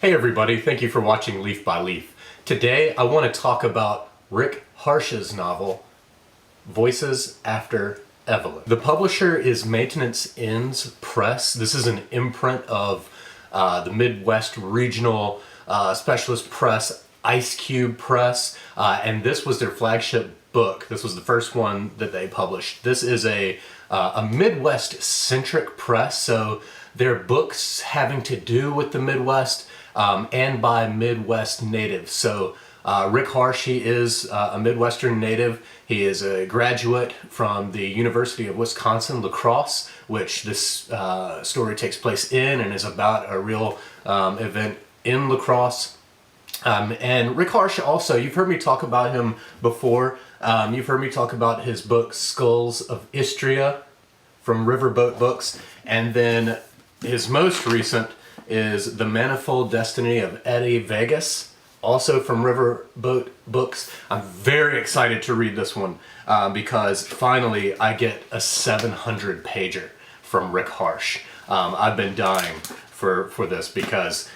Hey everybody, thank you for watching Leaf by Leaf. Today I want to talk about Rick Harsch's novel, Voices After Evelyn. The publisher is Maintenance Inns Press. This is an imprint of the Midwest Regional Specialist Press, Ice Cube Press, and this was their flagship book. This was the first one that they published. This is a Midwest-centric press, so their books having to do with the Midwest and by Midwest natives. So Rick Harsch, he is a Midwestern native. He is a graduate from the University of Wisconsin, La Crosse, which this story takes place in and is about a real event in La Crosse. And Rick Harsch also, you've heard me talk about him before. You've heard me talk about his book, Skulls of Istria, from Riverboat Books. And then his most recent is The Manifold Destiny of Eddie Vegas, also from Riverboat Books. I'm very excited to read this one because finally I get a 700-pager from Rick Harsch. I've been dying for this because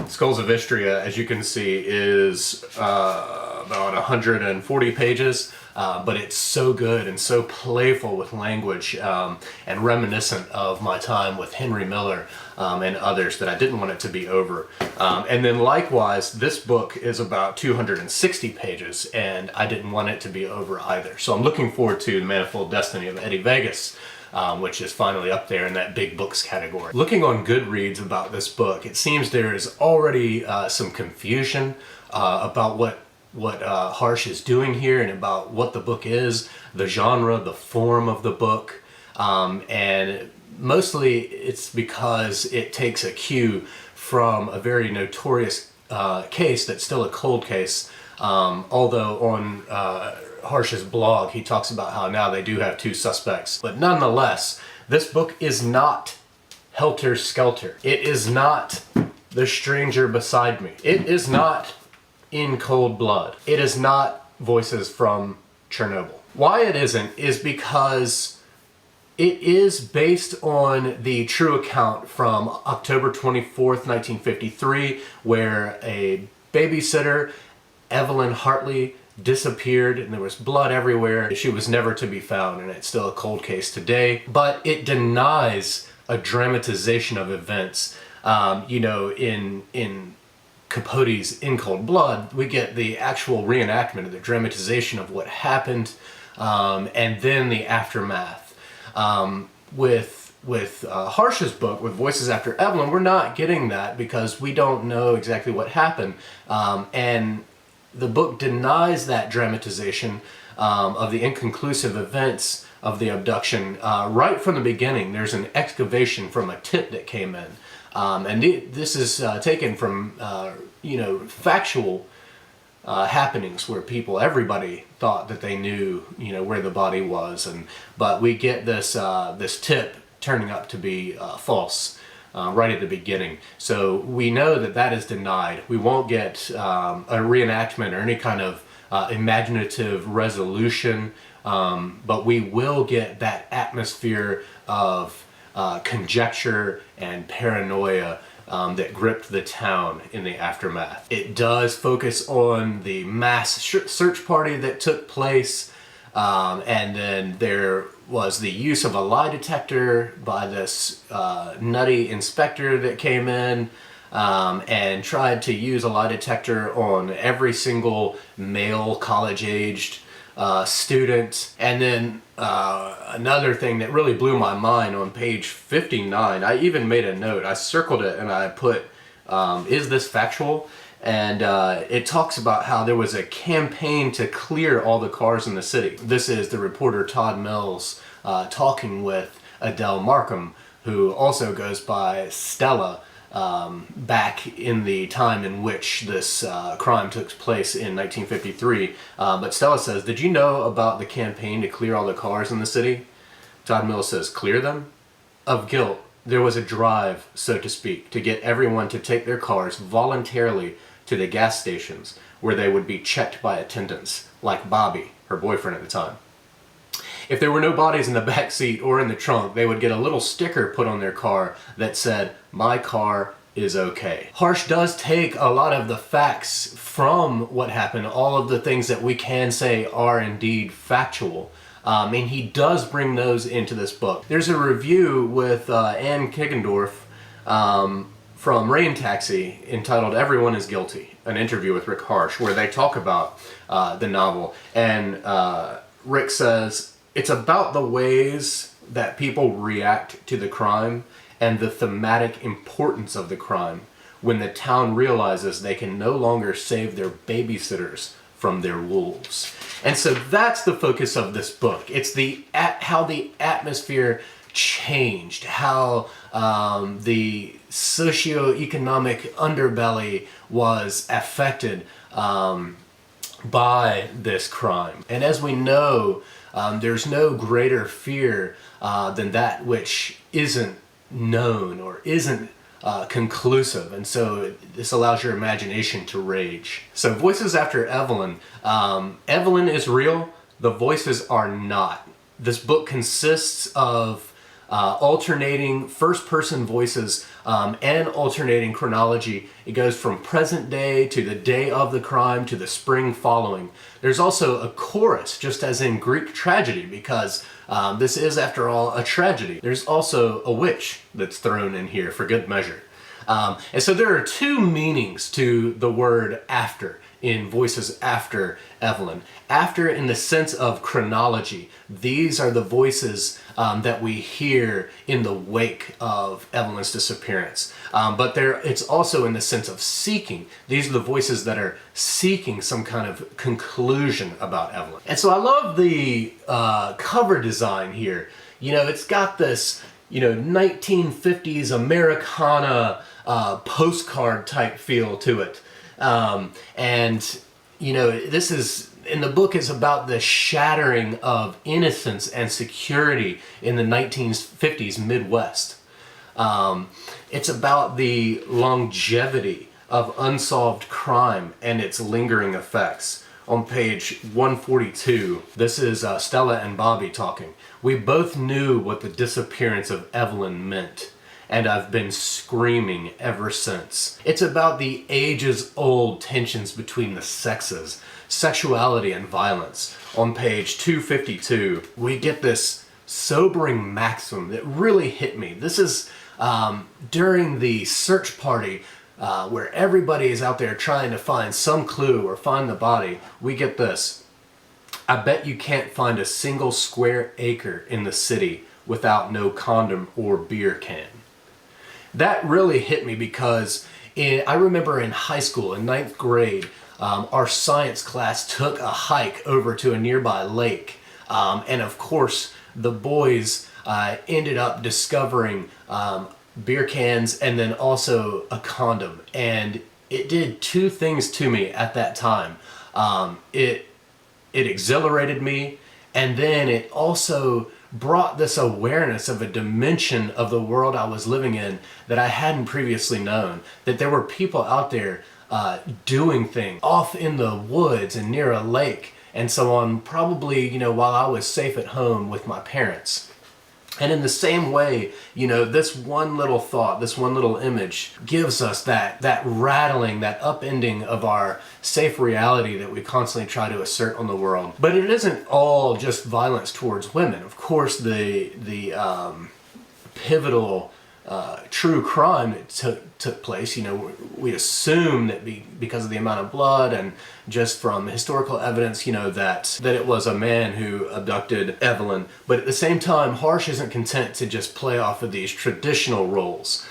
Skulls of Istria, as you can see, is about 140 pages, but it's so good and so playful with language and reminiscent of my time with Henry Miller and others that I didn't want it to be over. And then likewise, this book is about 260 pages and I didn't want it to be over either. So I'm looking forward to The Manifold Destiny of Eddie Vegas, which is finally up there in that big books category. Looking on Goodreads about this book, it seems there is already some confusion about what Harsch is doing here and about what the book is, the genre, the form of the book, and mostly it's because it takes a cue from a very notorious case that's still a cold case, although on Harsch's blog he talks about how now they do have 2 suspects. But nonetheless, this book is not Helter Skelter. It is not The Stranger Beside Me. It is not In Cold Blood. It is not Voices from Chernobyl. Why it isn't is because it is based on the true account from October 24th, 1953, where a babysitter, Evelyn Hartley, disappeared and there was blood everywhere. She was never to be found, and it's still a cold case today. But it denies a dramatization of events. In Capote's In Cold Blood, we get the actual reenactment of the dramatization of what happened, and then the aftermath. With Harsch's book, with Voices After Evelyn, we're not getting that because we don't know exactly what happened, and the book denies that dramatization of the inconclusive events of the abduction right from the beginning. There's an excavation from a tip that came in. And this is taken from, factual happenings where everybody thought that they knew, where the body was. But we get this tip turning up to be false right at the beginning. So we know that is denied. We won't get a reenactment or any kind of imaginative resolution, but we will get that atmosphere of conjecture and paranoia that gripped the town in the aftermath. It does focus on the mass search party that took place, and then there was the use of a lie detector by this nutty inspector that came in and tried to use a lie detector on every single male college-aged student. And then another thing that really blew my mind on page 59, I even made a note, I circled it and I put, is this factual? And it talks about how there was a campaign to clear all the cars in the city. This is the reporter Todd Mills talking with Adele Markham, who also goes by Stella, back in the time in which this crime took place in 1953. But Stella says, did you know about the campaign to clear all the cars in the city? Todd Mills says, clear them? Of guilt, there was a drive, so to speak, to get everyone to take their cars voluntarily to the gas stations where they would be checked by attendants, like Bobby, her boyfriend at the time. If there were no bodies in the back seat or in the trunk, they would get a little sticker put on their car that said, "My car is okay. Harsch does take a lot of the facts from what happened, all of the things that we can say are indeed factual, and he does bring those into this book. There's a review with Anne Kichendorf from Rain Taxi entitled "Everyone is Guilty," an interview with Rick Harsch, where they talk about the novel, and Rick says it's about the ways that people react to the crime and the thematic importance of the crime when the town realizes they can no longer save their babysitters from their wolves. And so that's the focus of this book. It's how the atmosphere changed, how the socioeconomic underbelly was affected by this crime. And as we know, there's no greater fear than that which isn't known or isn't conclusive, and so this allows your imagination to rage. So voices after Evelyn. Evelyn is real, the voices are not. This book consists of alternating first-person voices and alternating chronology. It goes from present day to the day of the crime to the spring following. There's also a chorus, just as in Greek tragedy, because this is, after all, a tragedy. There's also a witch that's thrown in here for good measure. And so there are two meanings to the word after in Voices After Evelyn. After in the sense of chronology. These are the voices that we hear in the wake of Evelyn's disappearance. But it's also in the sense of seeking. These are the voices that are seeking some kind of conclusion about Evelyn. And so I love the cover design here. You know, it's got this, 1950s Americana postcard type feel to it. This is, in the book, is about the shattering of innocence and security in the 1950s Midwest. It's about the longevity of unsolved crime and its lingering effects. On page 142, this is Stella and Bobby talking. We both knew what the disappearance of Evelyn meant, and I've been screaming ever since. It's about the ages-old tensions between the sexes, sexuality and violence. On page 252, we get this sobering maxim that really hit me. This is during the search party where everybody is out there trying to find some clue or find the body. We get this: I bet you can't find a single square acre in the city without no condom or beer can. That really hit me because I remember in high school, in 9th grade, our science class took a hike over to a nearby lake. And of course, the boys ended up discovering beer cans and then also a condom. And it did two things to me at that time. It exhilarated me, and then it also brought this awareness of a dimension of the world I was living in that I hadn't previously known. That there were people out there doing things off in the woods and near a lake and so on, probably, while I was safe at home with my parents. And in the same way, this one little thought, this one little image gives us that rattling, that upending of our safe reality that we constantly try to assert on the world. But it isn't all just violence towards women. Of course, the pivotal true crime that took place, we assume that because of the amount of blood and just from historical evidence, that it was a man who abducted Evelyn. But at the same time, Harsch isn't content to just play off of these traditional roles.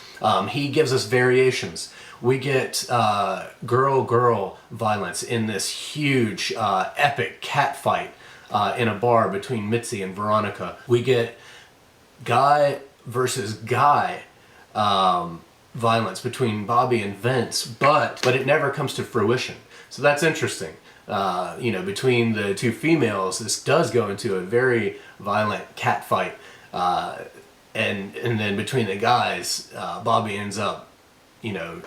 He gives us variations. We get girl-girl violence in this huge epic catfight in a bar between Mitzi and Veronica. We get guy versus guy violence between Bobby and Vince, but it never comes to fruition. So that's interesting. Between the two females, this does go into a very violent catfight, and then between the guys, Bobby ends up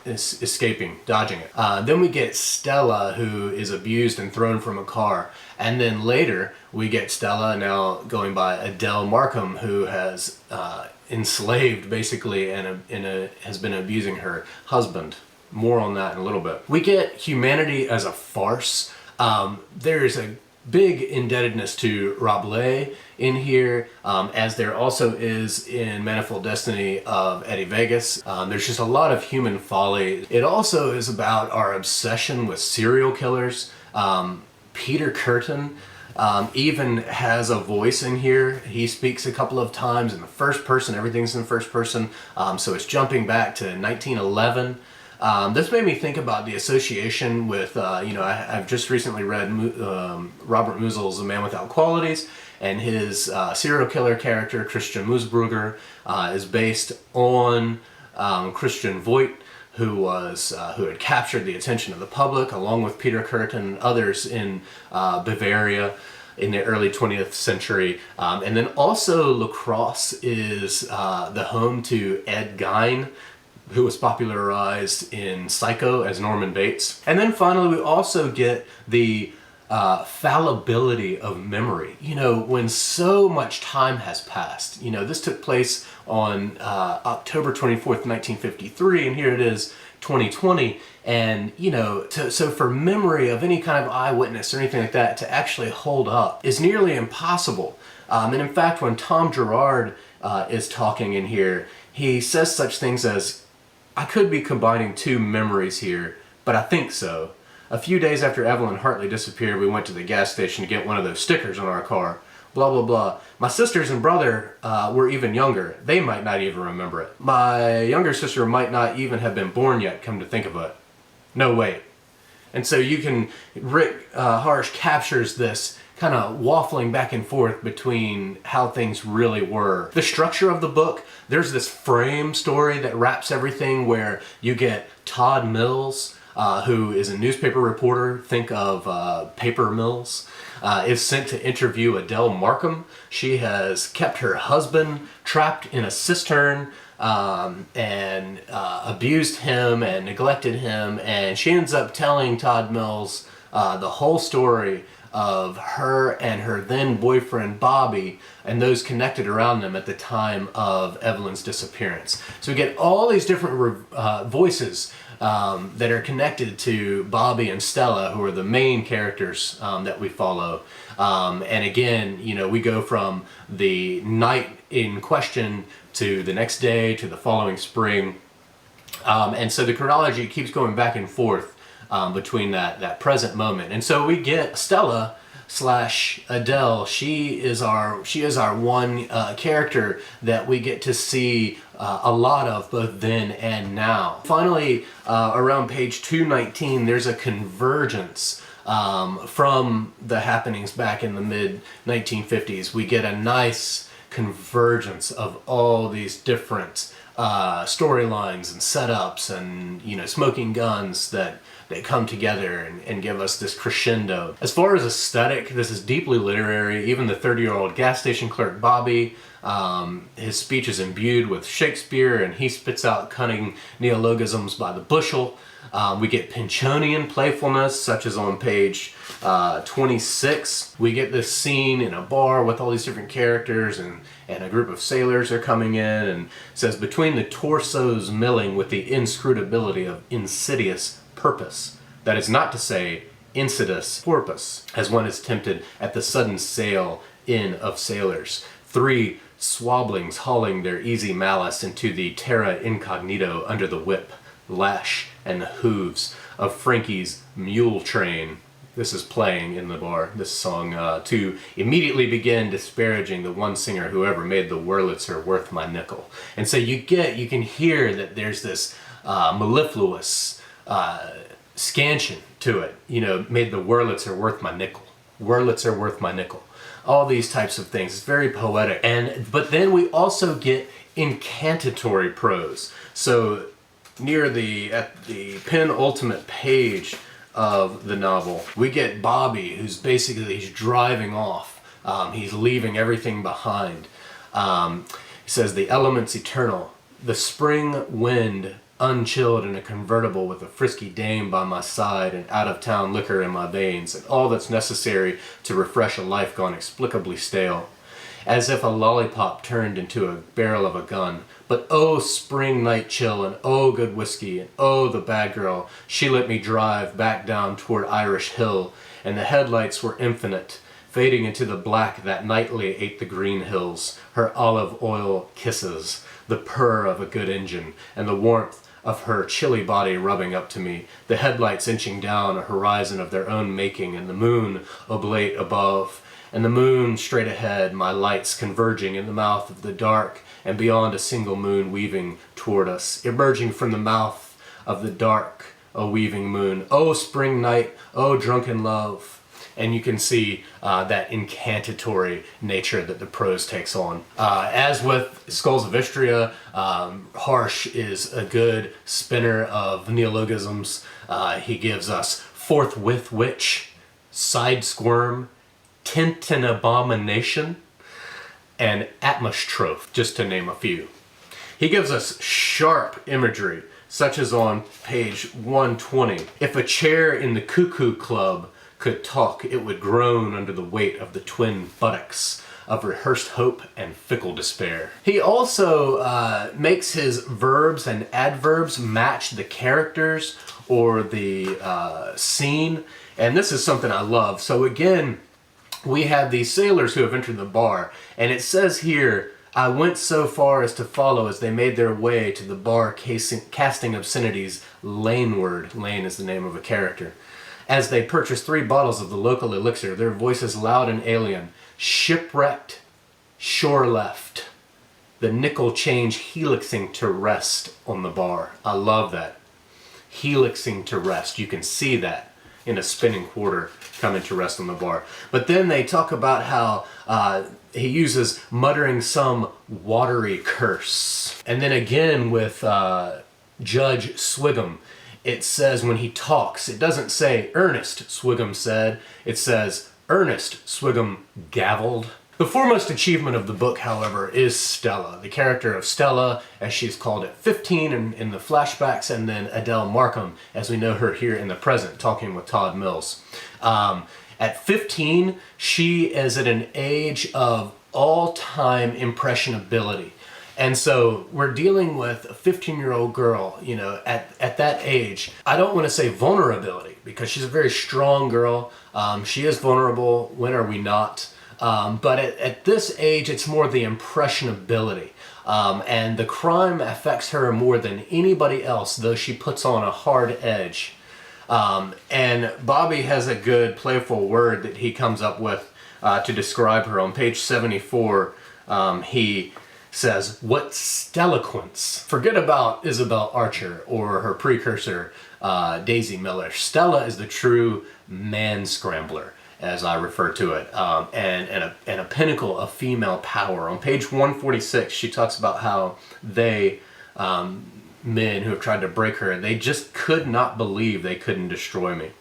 escaping, dodging it. Then we get Stella, who is abused and thrown from a car. And then later, we get Stella, now going by Adele Markham, who has enslaved basically and has been abusing her husband. More on that in a little bit. We get humanity as a farce. There's a big indebtedness to Rabelais in here, as there also is in Manifold Destiny of Eddie Vegas. There's just a lot of human folly. It also is about our obsession with serial killers. Peter Curtin even has a voice in here. He speaks a couple of times in the first person. Everything's in the first person, so it's jumping back to 1911. This made me think about the association with, I've just recently read Robert Musil's A Man Without Qualities, and his serial killer character, Christian Musburger, is based on Christian Voigt, who had captured the attention of the public, along with Peter Curtin and others in Bavaria in the early 20th century. And then also La Crosse is the home to Ed Gein, who was popularized in Psycho as Norman Bates. And then finally, we also get the fallibility of memory. When so much time has passed, this took place on October 24th, 1953, and here it is, 2020. And, so for memory of any kind of eyewitness or anything like that to actually hold up is nearly impossible. And in fact, when Tom Gerard is talking in here, he says such things as, "I could be combining two memories here, but I think so. A few days after Evelyn Hartley disappeared, we went to the gas station to get one of those stickers on our car. Blah, blah, blah. My sisters and brother were even younger. They might not even remember it. My younger sister might not even have been born yet, come to think of it. No, wait." And so Rick Harsch captures this kind of waffling back and forth between how things really were. The structure of the book, there's this frame story that wraps everything where you get Todd Mills, who is a newspaper reporter, think of Paper Mills, is sent to interview Adele Markham. She has kept her husband trapped in a cistern and abused him and neglected him, and she ends up telling Todd Mills the whole story of her and her then boyfriend Bobby and those connected around them at the time of Evelyn's disappearance. So we get all these different voices that are connected to Bobby and Stella, who are the main characters that we follow. And again, we go from the night in question to the next day to the following spring. And so the chronology keeps going back and forth between that present moment. And so we get Stella / Adele. She is our one character that we get to see a lot of both then and now. Finally, around page 219, there's a convergence from the happenings back in the mid-1950s. We get a nice convergence of all these different storylines and setups and smoking guns that come together and give us this crescendo. As far as aesthetic, this is deeply literary. Even the 30-year-old gas station clerk Bobby, his speech is imbued with Shakespeare, and he spits out cunning neologisms by the bushel. We get Pinchonian playfulness, such as on page 26. We get this scene in a bar with all these different characters, and a group of sailors are coming in, and it says, "Between the torsos milling with the inscrutability of insidious purpose, that is not to say insidious porpoise, as one is tempted at the sudden sail in of sailors. Three swablings hauling their easy malice into the terra incognito under the whip, lash, and the hooves of Frankie's mule train." This is playing in the bar, this song, to immediately begin disparaging the one singer who ever made the Wurlitzer worth my nickel. And so you can hear that there's this mellifluous scansion to it. Made the Wurlitzer worth my nickel. Wurlitzer worth my nickel. All these types of things. It's very poetic. But then we also get incantatory prose. So at the penultimate page of the novel, we get Bobby, who's he's driving off. He's leaving everything behind. He says, "The elements eternal, the spring wind unchilled in a convertible with a frisky dame by my side and out-of-town liquor in my veins, and all that's necessary to refresh a life gone explicably stale. as if a lollipop turned into a barrel of a gun. But oh, spring night chill, and oh, good whiskey, and oh, the bad girl. She let me drive back down toward Irish Hill, and the headlights were infinite, fading into the black that nightly ate the green hills. Her olive oil kisses, the purr of a good engine, and the warmth of her chilly body rubbing up to me, the headlights inching down a horizon of their own making, and the moon oblate above, and the moon straight ahead, my lights converging in the mouth of the dark, and beyond a single moon weaving toward us, emerging from the mouth of the dark, a weaving moon. Oh, spring night, oh, drunken love. And you can see that incantatory nature that the prose takes on. As with Skulls of Istria, Harsch is a good spinner of neologisms. He gives us forthwith witch, side squirm, tint and abomination, and atmostrophe, just to name a few. He gives us sharp imagery, such as on page 120. If a chair in the Cuckoo Club could talk, it would groan under the weight of the twin buttocks of rehearsed hope and fickle despair. He also makes his verbs and adverbs match the characters or the scene, and this is something I love. So again, we have these sailors who have entered the bar, and it says here, I went so far as to follow as they made their way to the bar casting obscenities laneward. Lane is the name of a character. As they purchased 3 bottles of the local elixir, their voices loud and alien, shipwrecked, shore left, the nickel change helixing to rest on the bar. I love that. Helixing to rest. You can see that in a spinning quarter coming to rest on the bar. But then they talk about how he uses muttering some watery curse. And then again with Judge Swigum, it says when he talks, it doesn't say Ernest Swigum said, it says Ernest Swigum gavelled. The foremost achievement of the book, however, is Stella, the character of Stella, as she's called at 15 in the flashbacks, and then Adele Markham, as we know her here in the present, talking with Todd Mills. At 15, she is at an age of all-time impressionability. And so we're dealing with a 15-year-old girl, you know, at that age. I don't want to say vulnerability, because she's a very strong girl. She is vulnerable, when are we not? But at this age, it's more the impressionability. And the crime affects her more than anybody else, though she puts on a hard edge. And Bobby has a good playful word that he comes up with to describe her. On page 74, he says, what Stellaquence. Forget about Isabel Archer or her precursor, Daisy Miller. Stella is the true man-scrambler, as I refer to it, and a pinnacle of female power. On page 146, she talks about how they, men who have tried to break her, they just could not believe they couldn't destroy me.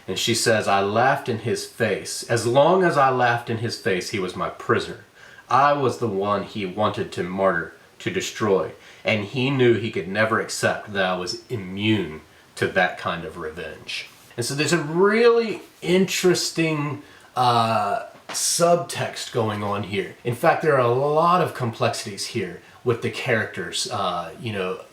And she says, I laughed in his face. As long as I laughed in his face, he was my prisoner. I was the one he wanted to martyr, to destroy, and he knew he could never accept that I was immune to that kind of revenge. And so there's a really interesting subtext going on here. In fact, there are a lot of complexities here with the characters,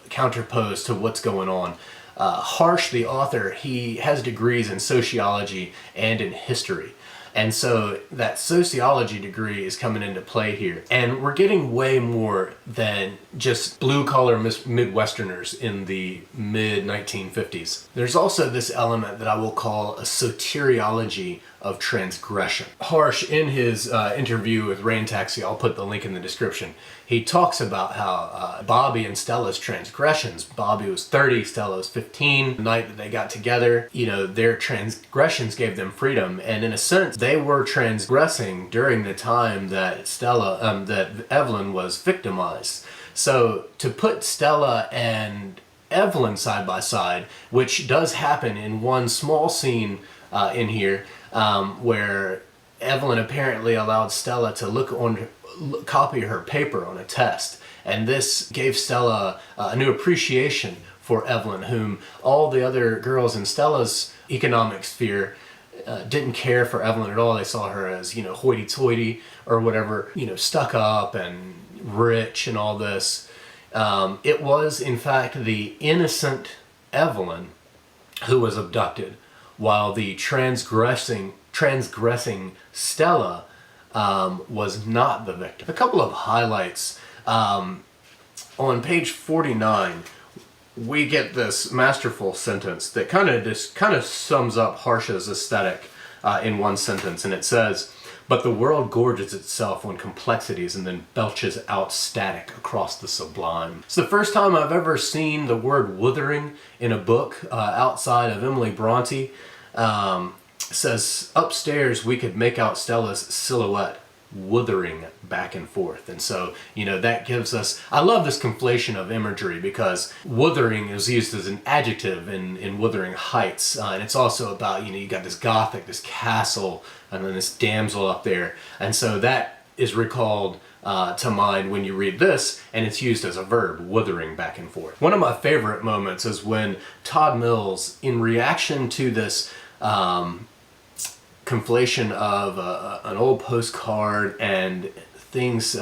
counterposed to what's going on. Harsch, the author, he has degrees in sociology and in history. And so that sociology degree is coming into play here. And we're getting way more than just blue-collar Midwesterners in the mid-1950s. There's also this element that I will call a soteriology of transgression. Harsch, in his interview with Rain Taxi, I'll put the link in the description, he talks about how Bobby and Stella's transgressions, Bobby was 30, Stella was 15, the night that they got together, their transgressions gave them freedom, and in a sense, they were transgressing during the time that that Evelyn was victimized. So to put Stella and Evelyn side by side, which does happen in one small scene in here, where Evelyn apparently allowed Stella to copy her paper on a test, and this gave Stella a new appreciation for Evelyn, whom all the other girls in Stella's economic sphere didn't care for Evelyn at all. They saw her as, hoity-toity or whatever, stuck up and rich and all this. It was, in fact, the innocent Evelyn who was abducted, while the transgressing Stella was not the victim. A couple of highlights. On page 49, we get this masterful sentence that kind of sums up Harsch's aesthetic in one sentence, and it says, "But the world gorges itself on complexities and then belches out static across the sublime." It's the first time I've ever seen the word "wuthering" in a book outside of Emily Bronte. Says, "Upstairs we could make out Stella's silhouette wuthering back and forth." And so, that gives us, I love this conflation of imagery, because wuthering is used as an adjective in Wuthering Heights. And it's also about, you got this Gothic, this castle, and then this damsel up there. And so that is recalled to mind when you read this, and it's used as a verb, wuthering back and forth. One of my favorite moments is when Todd Mills, in reaction to this conflation of an old postcard and things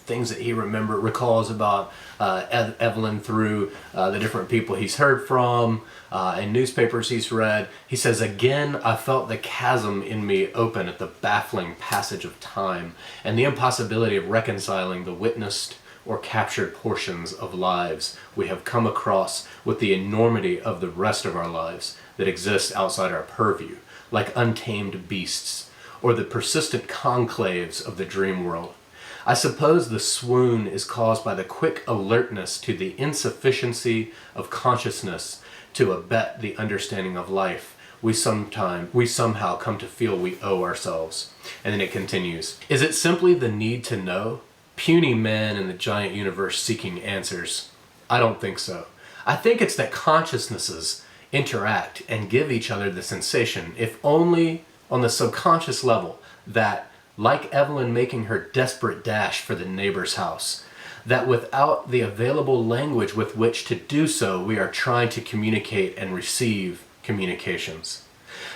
things that he recalls about Evelyn through the different people he's heard from and newspapers he's read. He says, "Again, I felt the chasm in me open at the baffling passage of time and the impossibility of reconciling the witnessed or captured portions of lives we have come across with the enormity of the rest of our lives that exist outside our purview, like untamed beasts, or the persistent conclaves of the dream world. I suppose the swoon is caused by the quick alertness to the insufficiency of consciousness to abet the understanding of life we somehow come to feel we owe ourselves." And then it continues, "Is it simply the need to know? Puny man in the giant universe seeking answers? I don't think so. I think it's that consciousnesses interact and give each other the sensation, if only on the subconscious level, that, like Evelyn making her desperate dash for the neighbor's house, that without the available language with which to do so, we are trying to communicate and receive communications.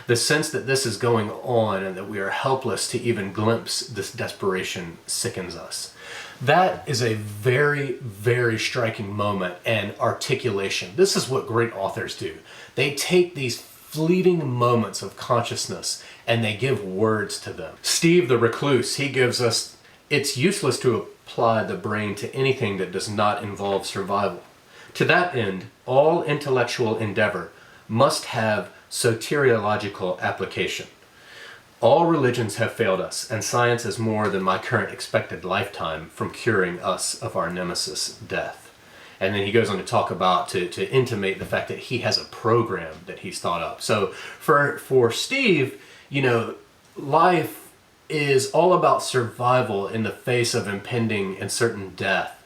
The sense that this is going on and that we are helpless to even glimpse this desperation sickens us." That is a very, very striking moment and articulation. This is what great authors do. They take these fleeting moments of consciousness and they give words to them. Steve the Recluse, he gives us, "It's useless to apply the brain to anything that does not involve survival. To that end, all intellectual endeavor must have soteriological application. All religions have failed us, and science is more than my current expected lifetime from curing us of our nemesis, death." And then he goes on to talk about, to intimate the fact that he has a program that he's thought up. So for Steve, life is all about survival in the face of impending and certain death.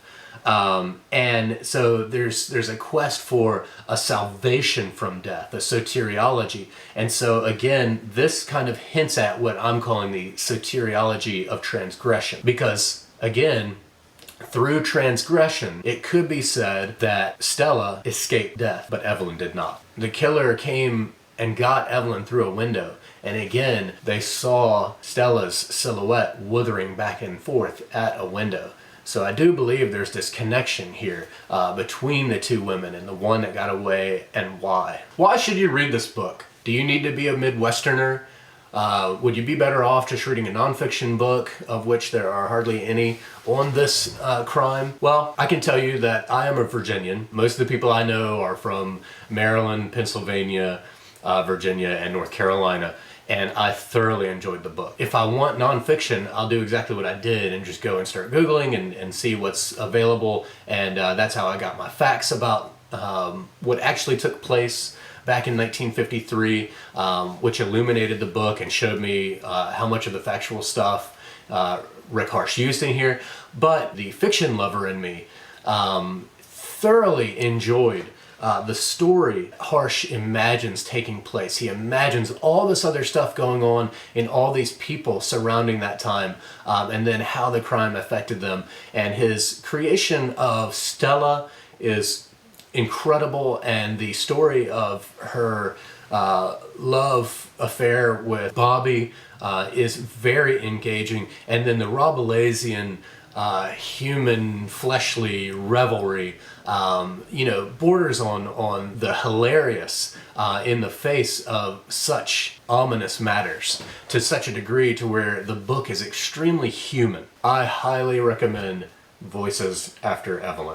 And so there's a quest for a salvation from death, a soteriology. And so again, this kind of hints at what I'm calling the soteriology of transgression. Because again, through transgression, it could be said that Stella escaped death, but Evelyn did not. The killer came and got Evelyn through a window, and again, they saw Stella's silhouette wuthering back and forth at a window. So I do believe there's this connection here between the two women and the one that got away and why. Why should you read this book? Do you need to be a Midwesterner? Would you be better off just reading a nonfiction book, of which there are hardly any, on this crime? Well, I can tell you that I am a Virginian. Most of the people I know are from Maryland, Pennsylvania, Virginia, and North Carolina. And I thoroughly enjoyed the book. If I want nonfiction, I'll do exactly what I did and just go and start Googling and see what's available. And that's how I got my facts about what actually took place back in 1953, which illuminated the book and showed me how much of the factual stuff Rick Harsch used in here. But the fiction lover in me thoroughly enjoyed the story Harsch imagines taking place. He imagines all this other stuff going on in all these people surrounding that time, and then how the crime affected them. And his creation of Stella is incredible, and the story of her love affair with Bobby is very engaging. And then the Rabelaisian human fleshly revelry, borders on the hilarious in the face of such ominous matters, to such a degree to where the book is extremely human. I highly recommend Voices After Evelyn.